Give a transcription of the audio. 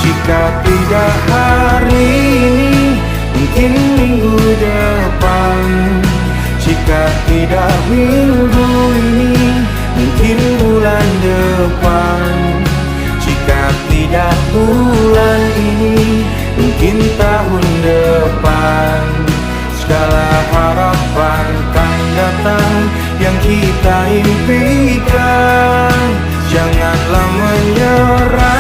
Jika tidak hari ini, mungkin minggu depan. Jika tidak minggu ini, mungkin bulan depan. Jika tidak bulan ini, mungkin tahun depan. Segala harapan kan datang yang kita impikan. Janganlah menyerah,